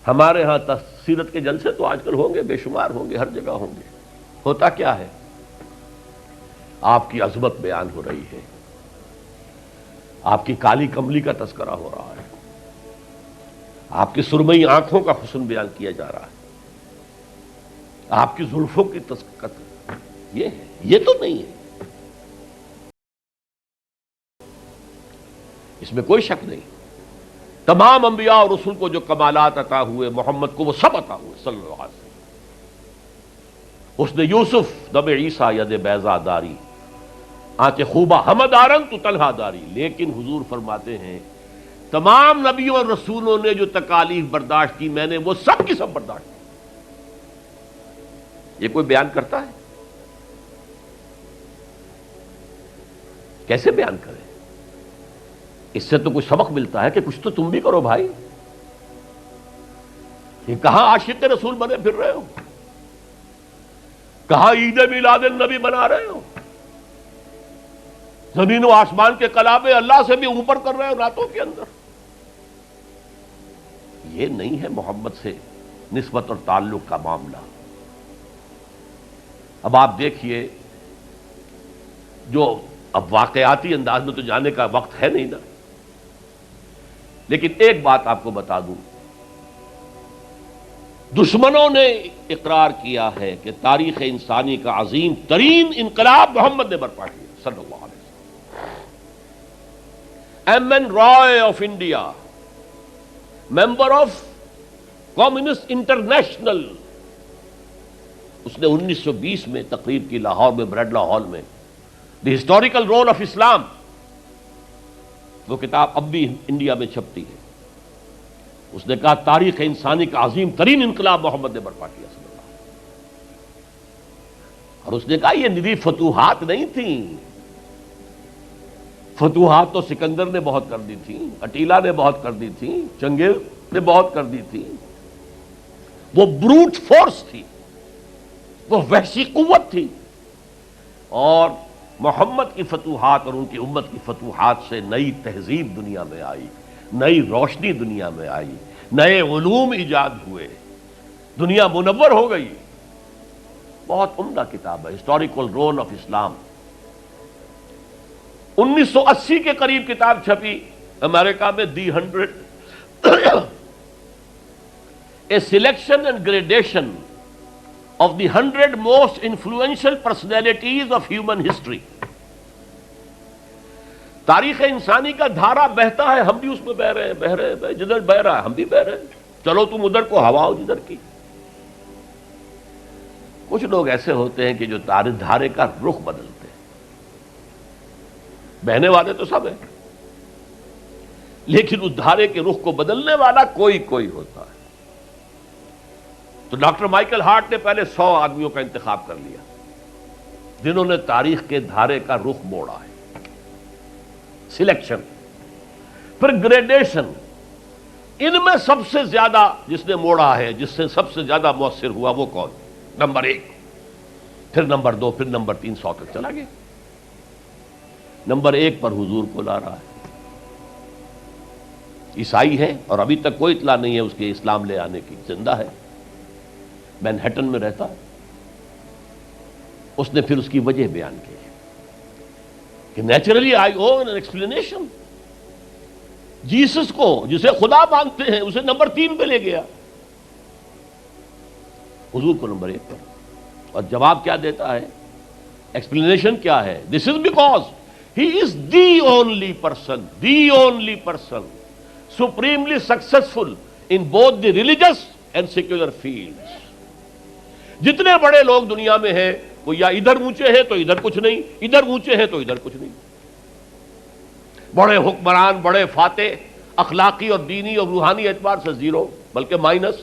ہمارے ہاں سیرت کے جلسے تو آج کل ہوں گے، بے شمار ہوں گے، ہر جگہ ہوں گے. ہوتا کیا ہے؟ آپ کی عظمت بیان ہو رہی ہے، آپ کی کالی کملی کا تذکرہ ہو رہا ہے، آپ کی سرمئی آنکھوں کا حسن بیان کیا جا رہا ہے، آپ کی زلفوں کی یہ ہے، یہ تو نہیں ہے، اس میں کوئی شک نہیں. تمام انبیاء اور رسول کو جو کمالات عطا ہوئے، محمد کو وہ سب عطا ہوئے صلی اللہ علیہ وسلم. اس نے یوسف دم عیسیٰ ید بیضا داری آنچ خوبہ ہمدارن تو تنہا داری. لیکن حضور فرماتے ہیں تمام نبیوں اور رسولوں نے جو تکالیف برداشت کی، میں نے وہ سب کی سب برداشت کی. یہ کوئی بیان کرتا ہے؟ کیسے بیان کرے؟ اس سے تو کچھ سبق ملتا ہے کہ کچھ تو تم بھی کرو بھائی. یہ کہاں عاشق رسول بنے پھر رہے ہو؟ کہاں عید میلاد النبی بنا رہے ہو؟ زمین و آسمان کے کلابے اللہ سے بھی اوپر کر رہے ہو راتوں کے اندر. یہ نہیں ہے محمد سے نسبت اور تعلق کا معاملہ. اب آپ دیکھیے، جو اب واقعاتی انداز میں تو جانے کا وقت ہے نہیں نا، لیکن ایک بات آپ کو بتا دوں، دشمنوں نے اقرار کیا ہے کہ تاریخ انسانی کا عظیم ترین انقلاب محمد نے برپا کیا صلی اللہ علیہ وسلم. M N Roy of India, member of communist international, اس نے 1920 میں تقریر کی لاہور میں بریڈلا ہال میں، دی ہسٹوریکل رول آف اسلام. وہ کتاب اب بھی انڈیا میں چھپتی ہے. اس نے کہا تاریخ انسانی کا عظیم ترین انقلاب محمد نے برپا کیا صلی اللہ علیہ وسلم. اور اس نے کہا یہ ندی فتوحات نہیں تھیں، فتوحات تو سکندر نے بہت کر دی تھی، اٹیلا نے بہت کر دی تھی، چنگیز نے بہت کر دی تھی. وہ بروٹ فورس تھی، وہ وحشی قوت تھی. اور محمد کی فتوحات اور ان کی امت کی فتوحات سے نئی تہذیب دنیا میں آئی، نئی روشنی دنیا میں آئی، نئے علوم ایجاد ہوئے، دنیا منور ہو گئی. بہت عمدہ کتاب ہے ہسٹوریکل رول آف اسلام. 1980 کے قریب کتاب چھپی امریکہ میں، دی 100 a selection and gradation of the 100 most influential personalities of human history. تاریخ انسانی کا دھارا بہتا ہے، ہم بھی اس میں بہ رہے ہیں، جدھر بہ رہا ہے ہم بھی بہ رہے ہیں. چلو تم ادھر کو ہوا ہو جدھر کی. کچھ لوگ ایسے ہوتے ہیں کہ جو دھارے کا رخ بدلتے ہیں. بہنے والے تو سب ہیں، لیکن اس دھارے کے رخ کو بدلنے والا کوئی ہوتا ہے. تو ڈاکٹر مائیکل ہارٹ نے پہلے 100 آدمیوں کا انتخاب کر لیا جنہوں نے تاریخ کے دھارے کا رخ موڑا ہے. سلیکشن، پھر گریڈیشن. ان میں سب سے زیادہ جس نے موڑا ہے، جس سے سب سے زیادہ مؤثر ہوا، وہ کون؟ نمبر 1، پھر نمبر 2، پھر نمبر 3، 100 تک چلا گیا. نمبر 1 پر حضور کو لا رہا ہے. عیسائی ہے اور ابھی تک کوئی اطلاع نہیں ہے اس کے اسلام لے آنے کی. زندہ ہے، مینہٹن میں رہتا ہے. اس نے پھر اس کی وجہ بیان کی کہ naturally I own an explanation. Jesus کو جسے خدا مانتے ہیں اسے نمبر 3 پہ لے گیا، حضور کو نمبر 1 پر. اور جواب کیا دیتا ہے؟ ایکسپلینیشن کیا ہے؟ This is because he is the only person supremely successful in both the religious and secular fields. جتنے بڑے لوگ دنیا میں ہیں وہ یا ادھر اونچے ہیں تو ادھر کچھ نہیں، ادھر اونچے ہیں تو ادھر کچھ نہیں. بڑے حکمران، بڑے فاتح، اخلاقی اور دینی اور روحانی اعتبار سے 0 بلکہ مائنس.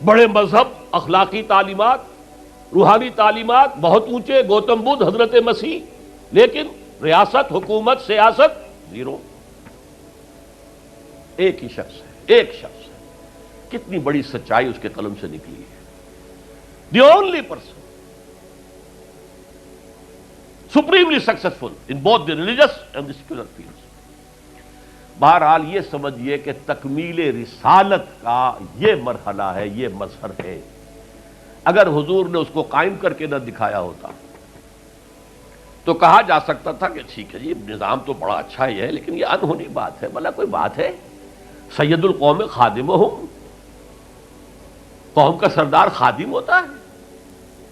بڑے مذہب، اخلاقی تعلیمات، روحانی تعلیمات بہت اونچے، گوتم بدھ، حضرت مسیح، لیکن ریاست، حکومت، سیاست 0. ایک ہی شخص ہے، ایک شخص ہے. کتنی بڑی سچائی اس کے قلم سے نکلی ہے. دی only person supremely successful in both the religious and the secular fields. بہرحال یہ سمجھیے کہ تکمیل رسالت کا یہ مرحلہ ہے، یہ مظہر ہے۔ اگر حضور نے اس کو قائم کر کے نہ دکھایا ہوتا تو کہا جا سکتا تھا کہ ٹھیک ہے جی نظام تو بڑا اچھا ہی ہے، لیکن یہ انہونی بات ہے، بھلا کوئی بات ہے؟ سید القوم خادمہم، قوم کا سردار خادم ہوتا ہے،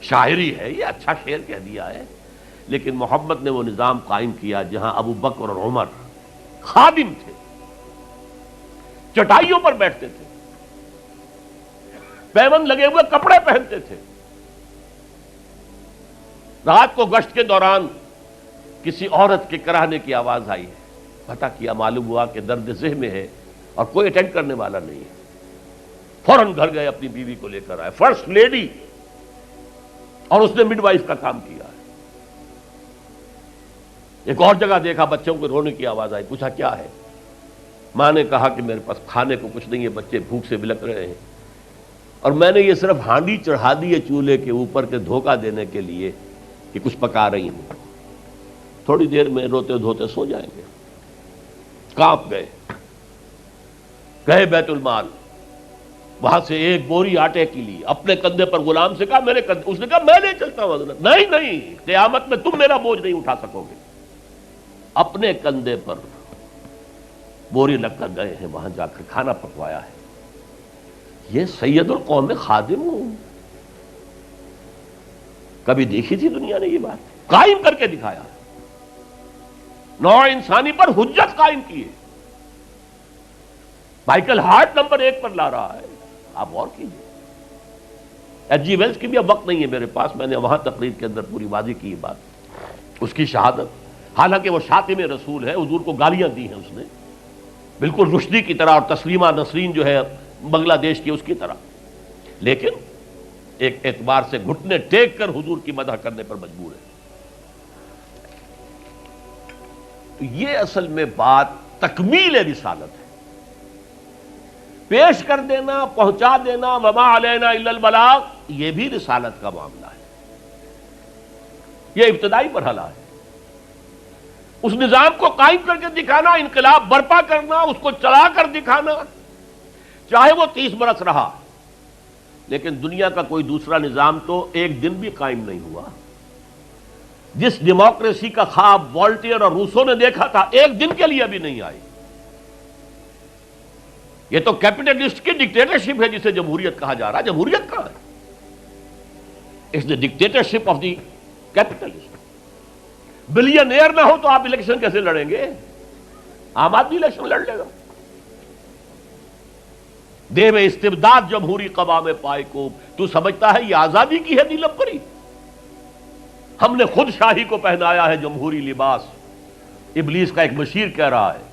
شاعری ہے یہ، اچھا شعر کہہ دیا ہے۔ لیکن محمد نے وہ نظام قائم کیا جہاں ابو بکر اور عمر خادم تھے، چٹائیوں پر بیٹھتے تھے، پیوند لگے ہوئے کپڑے پہنتے تھے، رات کو گشت کے دوران کسی عورت کے کراہنے کی آواز آئی ہے، پتہ کیا، معلوم ہوا کہ درد ذہ میں ہے اور کوئی اٹینڈ کرنے والا نہیں ہے، فوراً گھر گئے، اپنی بیوی کو لے کر آئے، فرسٹ لیڈی، اور اس نے مڈ وائف کا کام کیا ہے۔ ایک اور جگہ دیکھا، بچوں کو رونے کی آواز آئی، پوچھا کیا ہے؟ ماں نے کہا کہ میرے پاس کھانے کو کچھ نہیں ہے، بچے بھوک سے بلک رہے ہیں، اور میں نے یہ صرف ہانڈی چڑھا دی ہے چولہے کے اوپر کے دھوکہ دینے کے لیے کہ کچھ پکا رہی ہوں، تھوڑی دیر میں روتے دھوتے سو جائیں گے۔ کانپ گئے، گئے بیت المال، وہاں سے ایک بوری آٹے کی لی، اپنے کندھے پر، غلام سے کہا میرے کندھے، اس نے کہا میں نہیں چلتا ہوں حضرت۔ نہیں، قیامت میں تم میرا بوجھ نہیں اٹھا سکو گے۔ اپنے کندھے پر بوری لگ کر گئے ہیں، وہاں جا کر کھانا پکوایا ہے۔ یہ سید القوم خادم ہوں، کبھی دیکھی تھی دنیا نے یہ بات؟ قائم کر کے دکھایا، نوع انسانی پر حجت قائم کی ہے۔ مائیکل ہارٹ نمبر 1 پر لا رہا ہے، آپ غور کیجیے۔ ایچ جی ویلز کی بھی اب وقت نہیں ہے میرے پاس، میں نے وہاں تقریر کے اندر پوری واضح کی بات، اس کی شہادت، حالانکہ وہ شاتم رسول ہے، حضور کو گالیاں دی ہیں اس نے، بالکل رشدی کی طرح، اور تسلیمہ نسرین جو ہے بنگلہ دیش کی اس کی طرح، لیکن ایک اعتبار سے گھٹنے ٹیک کر حضور کی مدح کرنے پر مجبور ہے۔ تو یہ اصل میں بات تکمیل رسالت ہے، پیش کر دینا، پہنچا دینا، وما علینا الا البلاغ، یہ بھی رسالت کا معاملہ ہے، یہ ابتدائی مرحلہ ہے۔ اس نظام کو قائم کر کے دکھانا، انقلاب برپا کرنا، اس کو چلا کر دکھانا، چاہے وہ 30 برس رہا، لیکن دنیا کا کوئی دوسرا نظام تو ایک دن بھی قائم نہیں ہوا۔ جس ڈیموکریسی کا خواب والٹیئر اور روسو نے دیکھا تھا، ایک دن کے لیے بھی نہیں آئی۔ یہ تو کیپٹلسٹ کی ڈکٹیٹرشپ ہے جسے جمہوریت کہا جا رہا ہے۔ جمہوریت کہاں ہے؟ It's the dictatorship of the capitalist. Billionaire نہ ہو تو آپ الیکشن کیسے لڑیں گے؟ عام آدمی الیکشن لڑ لے گا۔ دے میں استبداد جمہوری قوام پائے کو، تو سمجھتا ہے یہ آزادی کی ہے نیلم پری؟ ہم نے خود شاہی کو پہنایا ہے جمہوری لباس، ابلیس کا ایک مشیر کہہ رہا ہے،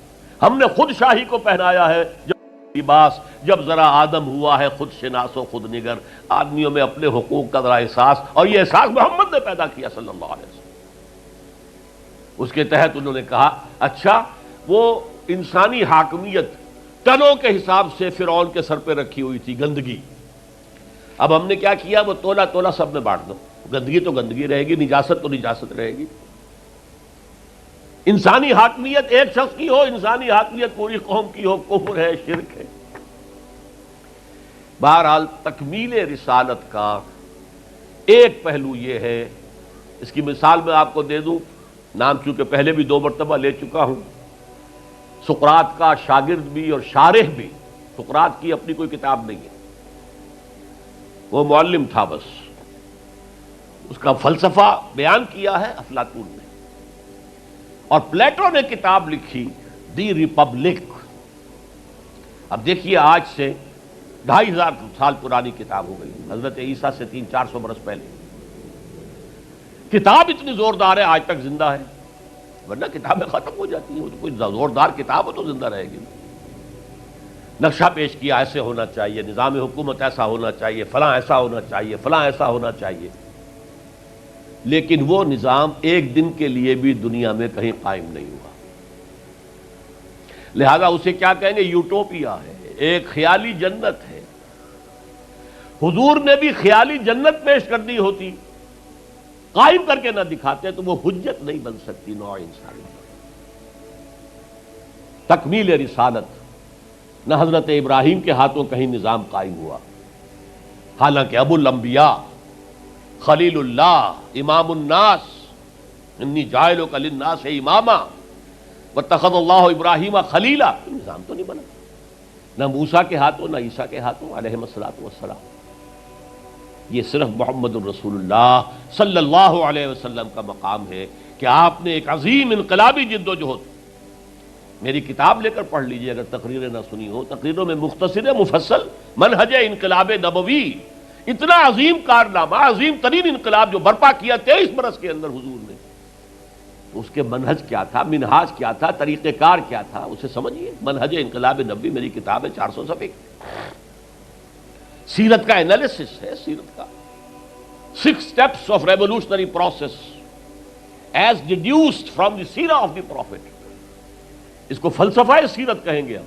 ہم نے خود شاہی کو پہنایا ہے جمہوری لباس، جب ذرا آدم ہوا ہے خود شناس و خود نگر۔ آدمیوں میں اپنے حقوق کا ذرا احساس، اور یہ احساس محمد نے پیدا کیا صلی اللہ علیہ وسلم۔ اس کے تحت انہوں نے کہا اچھا وہ انسانی حاکمیت ٹنوں کے حساب سے فرعون کے سر پہ رکھی ہوئی تھی، گندگی، اب ہم نے کیا کیا، وہ تولا تولا سب میں بانٹ دو، گندگی تو گندگی رہے گی، نجاست تو نجاست رہے گی۔ انسانی حاکمیت ایک شخص کی ہو، انسانی حاکمیت پوری قوم کی ہو، کفر ہے، شرک ہے۔ بہرحال تکمیل رسالت کا ایک پہلو یہ ہے، اس کی مثال میں آپ کو دے دوں، نام چونکہ پہلے بھی 2 مرتبہ لے چکا ہوں، سقراط کا شاگرد بھی اور شارح بھی، سقراط کی اپنی کوئی کتاب نہیں ہے، وہ معلم تھا بس، اس کا فلسفہ بیان کیا ہے افلاطون نے، اور پلیٹو نے کتاب لکھی دی ریپبلک۔ اب دیکھیے آج سے 2500 سال پرانی کتاب ہو گئی، حضرت عیسیٰ سے 300-400 برس پہلے، کتاب اتنی زوردار ہے آج تک زندہ ہے، ورنہ کتابیں ختم ہو جاتی ہیں، وہ تو کوئی زوردار کتاب ہو تو زندہ رہے گی۔ نقشہ پیش کیا ایسے ہونا چاہیے، نظام حکومت ایسا ہونا چاہیے، فلاں ایسا ہونا چاہیے، فلاں ایسا ہونا چاہیے، لیکن وہ نظام ایک دن کے لیے بھی دنیا میں کہیں قائم نہیں ہوا، لہذا اسے کیا کہیں گے؟ یوٹوپیا ہے، ایک خیالی جنت ہے۔ حضور نے بھی خیالی جنت پیش کر دی ہوتی، قائم کر کے نہ دکھاتے تو وہ حجت نہیں بن سکتی نوع انسانی۔ تکمیل رسالت، نہ حضرت ابراہیم کے ہاتھوں کہیں نظام قائم ہوا، حالانکہ ابو الانبیاء، خلیل اللہ، امام الناس، انی جاعلک للناس اماما واتخذ اللہ ابراہیم خلیلا، نظام تو نہیں بنا، نہ موسیٰ کے ہاتھوں نہ عیسیٰ کے ہاتھوں علیہ الصلوۃ والسلام۔ یہ صرف محمد الرسول اللہ صلی اللہ علیہ وسلم کا مقام ہے کہ آپ نے ایک عظیم انقلابی جد و جہد، میری کتاب لے کر پڑھ لیجئے اگر تقریریں نہ سنی ہو، تقریروں میں مختصر مفصل منہج انقلاب نبوی، اتنا عظیم کارنامہ، عظیم ترین انقلاب جو برپا کیا 23 برس کے اندر حضور نے، تو اس کے منہج کیا تھا، منہاج کیا تھا، طریقہ کار کیا تھا، اسے سمجھیے۔ منہج انقلاب نبوی میری کتاب ہے، 400 صفحے کی، سیرت کا انالیسس ہے، سیرت کا 6 steps of revolutionary process as deduced from the سیرہ of the prophet، اس کو فلسفہ سیرت کہیں گے ہم۔